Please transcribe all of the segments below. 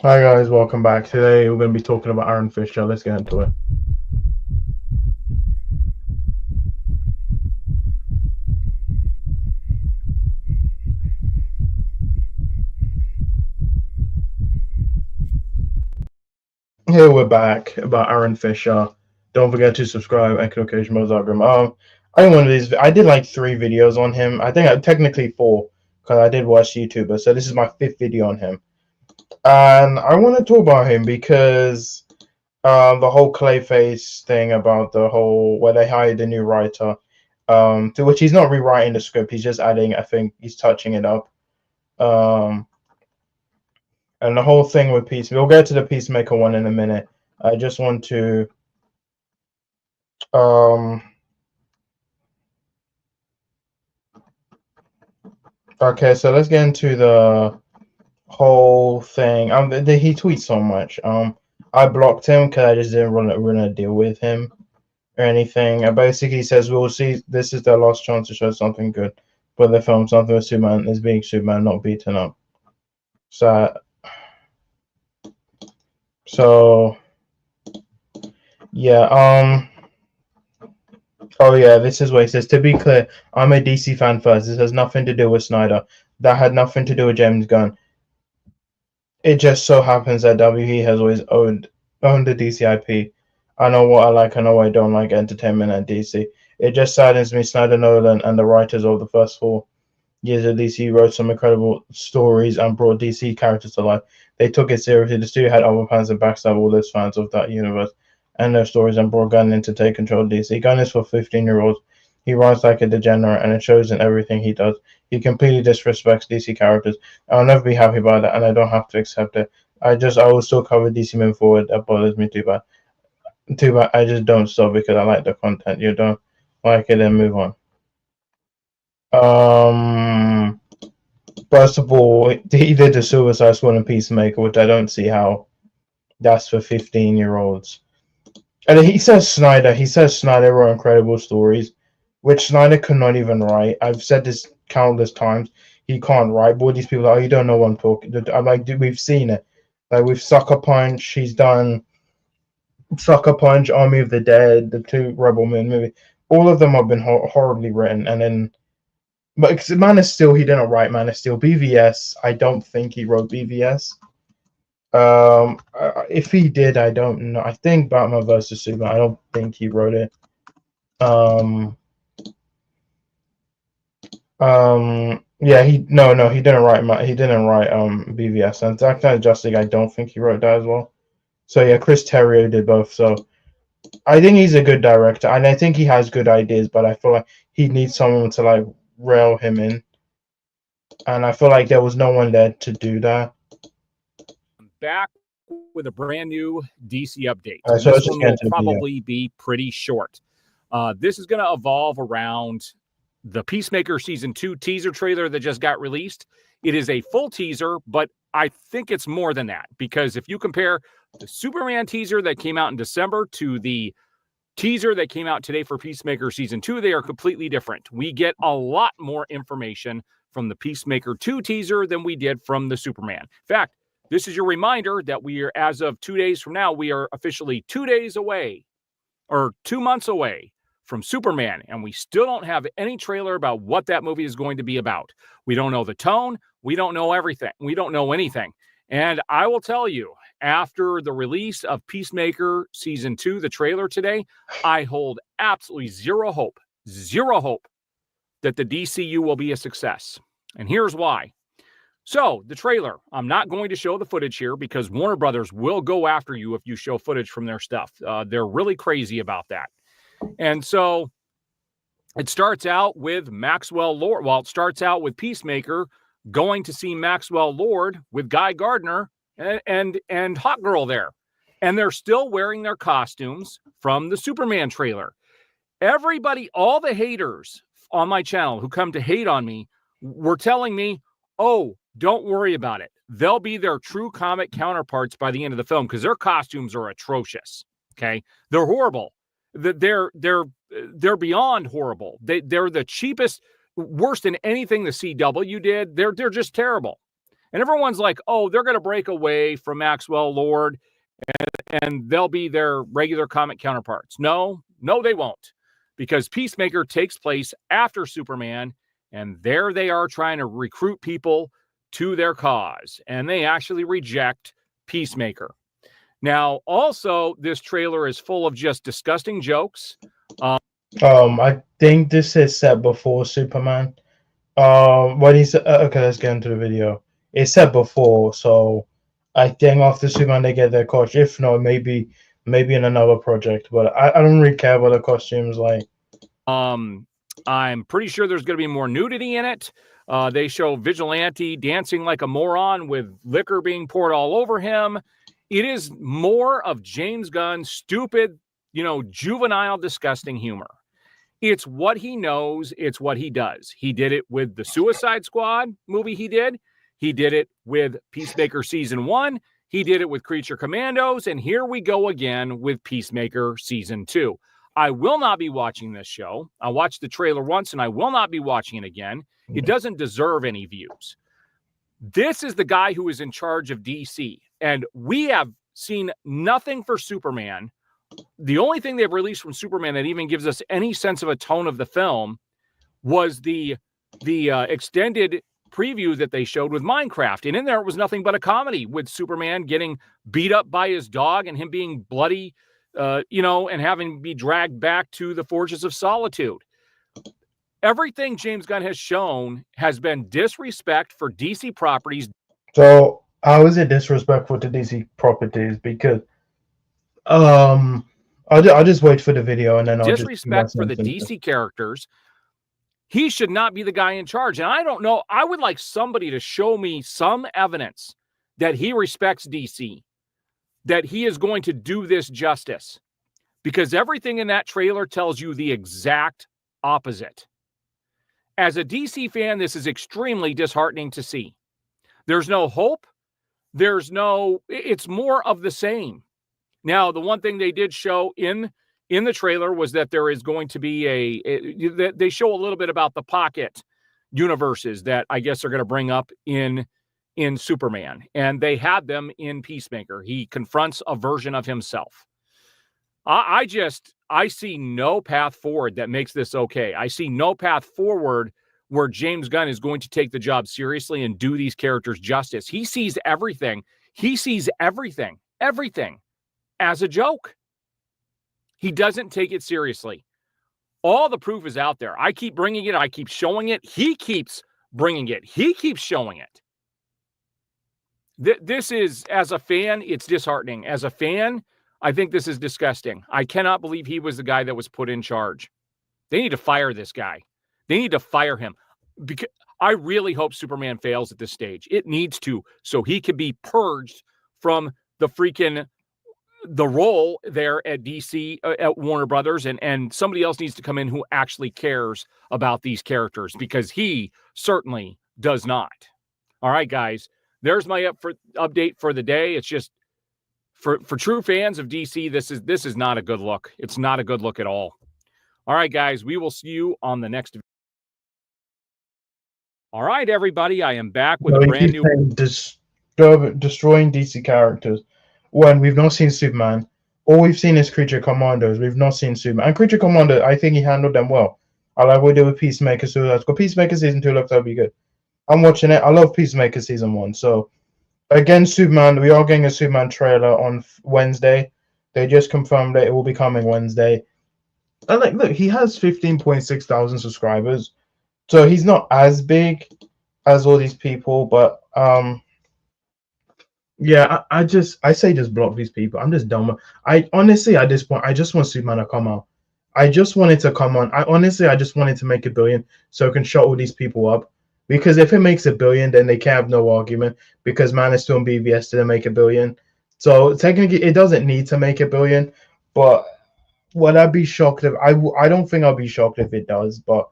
Hi guys, welcome back. Today we're going to be talking about Aaron Fischer. Let's get into it. Here we're back about Aaron Fischer. Don't forget to subscribe and click notification bell. I one of these. I did like 3 videos on him. I think technically 4 because I did watch YouTuber. So this is my 5th video on him, and I want to talk about him because the whole Clayface thing about the whole where they hired a new writer, to which he's not rewriting the script. He's just adding. I think he's touching it up. Um, and the whole thing with Peace. We'll get to the Peacemaker one in a minute. I just want to um okay, so let's get into the whole thing. He tweets so much. I blocked him because I just didn't want to deal with him or anything. Basically says we'll see. This is their last chance to show something good, but they film something with Superman is being Superman, not beaten up. So so yeah. Oh yeah, this is what he says. To be clear, I'm a DC fan first. This has nothing to do with Snyder. That had nothing to do with James Gunn. It just so happens that WE has always owned the DC IP. I know what I like, I know what I don't like entertainment at DC. It just saddens me Snyder, Nolan, and the writers of the first 4 years of DC wrote some incredible stories and brought DC characters to life. They took it seriously. The studio had other plans to backstab all those fans of that universe and their stories and brought Gunn in to take control of DC. Gunn is for 15-year-olds. He writes like a degenerate and it shows in everything he does. He completely disrespects DC characters. I'll never be happy about that and I don't have to accept it. I will still cover DC moving forward. That bothers me too bad. Too bad. I just don't stop because I like the content. You don't like it, then move on. Um, First of all, he did the Suicide Squad and Peacemaker, which I don't see how that's for 15-year-olds. And he says Snyder wrote incredible stories, which Snyder could not even write. I've said this countless times. He can't write. But all these people are, oh, you don't know what I'm talking. I'm like, dude, we've seen it. Like with Sucker Punch, he's done Sucker Punch, Army of the Dead, the 2 Rebel Moon movies. All of them have been horribly written. And then, but Man of Steel, he didn't write Man of Steel. BVS, I don't think he wrote BVS. If he did, I don't know. I think Batman versus Superman. I don't think he wrote it. Um, yeah, he didn't write BVS and Zack Snyder Justice League. I don't think he wrote that as well. So yeah, Chris Terrio did both. So I think he's a good director, and I think he has good ideas. But I feel like he needs someone to like rail him in, and I feel like there was no one there to do that. Back with a brand new DC update. So this one will probably be pretty short. This is going to evolve around the Peacemaker Season 2 teaser trailer that just got released. It is a full teaser, but I think it's more than that, because if you compare the Superman teaser that came out in December to the teaser that came out today for Peacemaker Season 2, they are completely different. We get a lot more information from the Peacemaker 2 teaser than we did from the Superman. In fact, this is your reminder that we are, as of 2 days from now, we are officially 2 days away or 2 months away from Superman, and we still don't have any trailer about what that movie is going to be about. We don't know the tone. We don't know everything. We don't know anything. And I will tell you, after the release of Peacemaker Season 2, the trailer today, I hold absolutely zero hope that the DCU will be a success. And here's why. So the trailer, I'm not going to show the footage here because Warner Brothers will go after you if you show footage from their stuff. They're really crazy about that. And so it starts out with Maxwell Lord. Well, it starts out with Peacemaker going to see Maxwell Lord with Guy Gardner and Hot Girl there. And they're still wearing their costumes from the Superman trailer. Everybody, all the haters on my channel who come to hate on me were telling me, oh, don't worry about it. They'll be their true comic counterparts by the end of the film because their costumes are atrocious. Okay. They're horrible. They're beyond horrible. They're the cheapest, worse than anything the CW did. They're just terrible. And everyone's like, oh, they're going to break away from Maxwell Lord and they'll be their regular comic counterparts. No, they won't, because Peacemaker takes place after Superman, and there they are trying to recruit people to their cause, and they actually reject Peacemaker. Now, also, this trailer is full of just disgusting jokes. I think this is set before Superman. When he's okay, let's get into the video. It's set before, so I think after Superman they get their costume. If not, maybe in another project. But I don't really care about the costumes. Like, I'm pretty sure there's going to be more nudity in it. They show Vigilante dancing like a moron with liquor being poured all over him. It is more of James Gunn's stupid, juvenile, disgusting humor. It's what he knows. It's what he does. He did it with the Suicide Squad movie he did. He did it with Peacemaker Season 1. He did it with Creature Commandos. And here we go again with Peacemaker Season 2. I will not be watching this show. I watched the trailer once and I will not be watching it again. It doesn't deserve any views. This is the guy who is in charge of DC. And we have seen nothing for Superman. The only thing they've released from Superman that even gives us any sense of a tone of the film was the extended preview that they showed with Minecraft. And in there, it was nothing but a comedy with Superman getting beat up by his dog and him being bloody, and having to be dragged back to the Forges of Solitude. Everything James Gunn has shown has been disrespect for DC properties. So how is it disrespectful to DC properties? Because I'll just wait for the video and then I'll disrespect for the DC characters. He should not be the guy in charge. And I don't know. I would like somebody to show me some evidence that he respects DC, that he is going to do this justice, because everything in that trailer tells you the exact opposite. As a DC fan, this is extremely disheartening to see. There's no hope. It's more of the same. Now, the one thing they did show in the trailer was that there is going to be they show a little bit about the pocket universes that I guess are going to bring up in Superman. And they had them in Peacemaker. He confronts a version of himself. I see no path forward that makes this okay. I see no path forward where James Gunn is going to take the job seriously and do these characters justice. He sees everything. Everything as a joke. He doesn't take it seriously. All the proof is out there. I keep bringing it. I keep showing it. He keeps bringing it. He keeps showing it. This is, as a fan, it's disheartening. As a fan, I think this is disgusting. I cannot believe he was the guy that was put in charge. They need to fire this guy. They need to fire him. Because I really hope Superman fails at this stage. It needs to, so he can be purged from the role there at DC, at Warner Brothers, and somebody else needs to come in who actually cares about these characters, because he certainly does not. All right, guys, there's my update for the day. It's just for true fans of DC, this is not a good look. It's not a good look at all. All right, guys, we will see you on the next video. All right, everybody, I am back with a brand new destroying DC characters. When we've not seen Superman, all we've seen is Creature Commandos. We've not seen Superman. And Creature Commando, I think he handled them well. I like what he did with Peacemaker. So that's good. Peacemaker Season 2 looks like be good. I'm watching it. I love Peacemaker Season 1. So, again, Superman, we are getting a Superman trailer on Wednesday. They just confirmed that it will be coming Wednesday. And look, he has 15.6 thousand subscribers. So he's not as big as all these people, but yeah, I say just block these people. I'm just dumb. I honestly, at this point, I just want Superman to come out. I just want it to come on. I just want it to make $1 billion so it can shut all these people up. Because if it makes $1 billion, then they can have no argument, because Man is still in BVS to make $1 billion. So technically, it doesn't need to make $1 billion. But would I be shocked if I don't think I'll be shocked if it does. But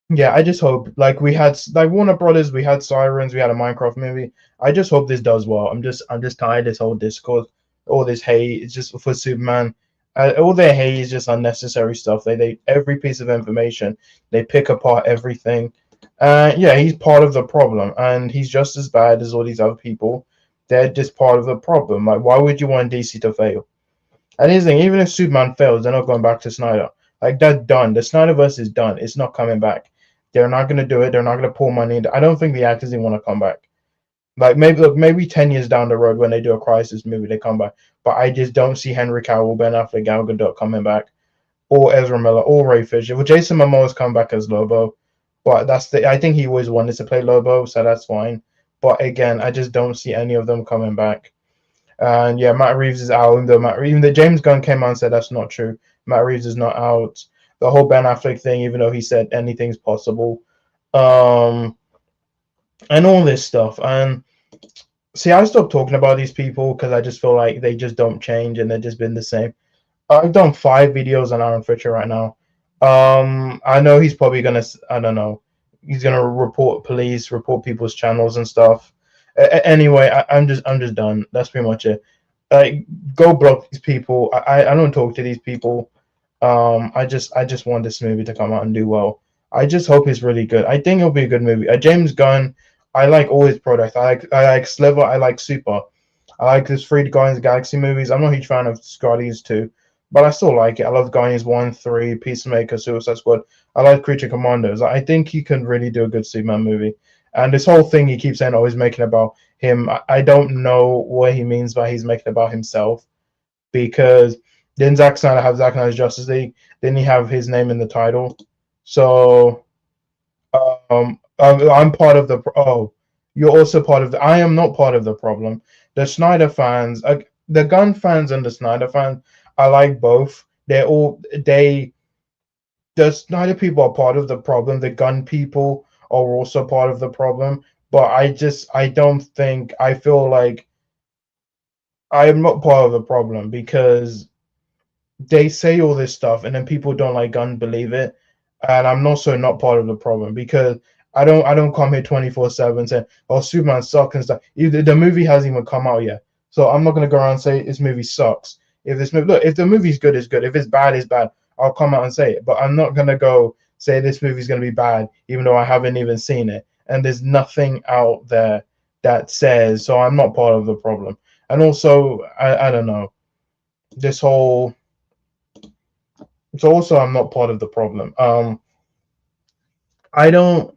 yeah, I just hope, like we had, like Warner Brothers, we had Sirens, we had a Minecraft movie. I just hope this does well. I'm just tired of this whole discourse, all this hate. It's just for Superman. All their hate is just unnecessary stuff. They every piece of information, they pick apart everything. Yeah, he's part of the problem, and he's just as bad as all these other people. They're just part of the problem. Like, why would you want DC to fail? And here's the thing, even if Superman fails, they're not going back to Snyder. Like, that's done. The Snyderverse is done. It's not coming back. They're not going to do it. They're not going to pour money into. I don't think the actors even want to come back. Like, maybe, look, maybe 10 years down the road when they do a Crisis movie, they come back. But I just don't see Henry Cavill, Ben Affleck, Gal Gadot coming back, or Ezra Miller, or Ray Fisher. Well, Jason Momoa's come back as Lobo, but I think he always wanted to play Lobo, so that's fine. But again, I just don't see any of them coming back. And yeah, Matt Reeves is out, even though James Gunn came out and said that's not true. Matt Reeves is not out. The whole Ben Affleck thing, even though he said anything's possible, and all this stuff. And see, I stopped talking about these people because I just feel like they just don't change and they've just been the same. I've done 5 videos on Aaron Fischer right now. I know he's probably gonna, I don't know, he's gonna report police, report people's channels and stuff. Anyway, I'm just done. That's pretty much it. Go block these people. I don't talk to these people. I just want this movie to come out and do well. I just hope it's really good. I think it'll be a good movie. James Gunn, I like all his products. I like Sliver. I like Super. I like his Three Guardians of the Galaxy movies. I'm not a huge fan of Guardians 2, but I still like it. I love Guardians 1, 3, Peacemaker, Suicide Squad. I like Creature Commandos. I think he can really do a good Superman movie. And this whole thing he keeps saying, oh, he's making about him. I don't know what he means by he's making about himself, because didn't Zack Snyder have Zack Snyder's Justice League? Didn't he have his name in the title? So I'm part of the. Oh, you're also part of the. I am not part of the problem. The Snyder fans, the Gunn fans and the Snyder fans, I like both. The Snyder people are part of the problem. The Gunn people are also part of the problem. But I don't think, I feel like I am not part of the problem, because they say all this stuff and then people don't like Gunn believe it. And I'm also not part of the problem, because I don't come here 24/7 saying, oh, Superman sucks and stuff. The movie hasn't even come out yet. So I'm not gonna go around and say this movie sucks. If the movie's good, it's good. If it's bad, it's bad. I'll come out and say it. But I'm not gonna go say this movie's gonna be bad, even though I haven't even seen it. And there's nothing out there that says so. I'm not part of the problem. And also, I don't know. This whole So also I'm not part of the problem. I don't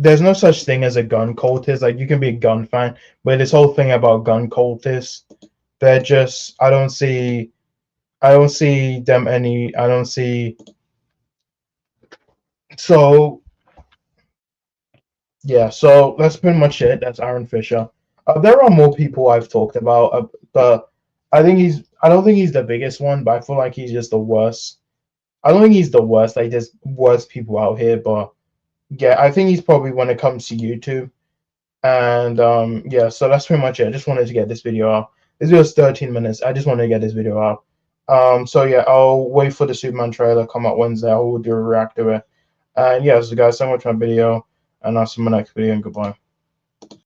There's no such thing as a Gun cultist. Like, you can be a Gun fan, but this whole thing about Gun cultists, they're just, I don't see them any I don't see so yeah, so that's pretty much it. That's Aaron Fisher. There are more people I've talked about, but I don't think he's the biggest one, but I feel like he's just the worst. I don't think he's the worst, like there's worse people out here, but yeah, I think he's probably when it comes to YouTube. And yeah, so that's pretty much it. I just wanted to get this video out. This video is 13 minutes. I just wanted to get this video out. So yeah, I'll wait for the Superman trailer come out Wednesday. I will do a react to it. And yeah, so guys, so much for my video, and I'll see you in my next video, and goodbye.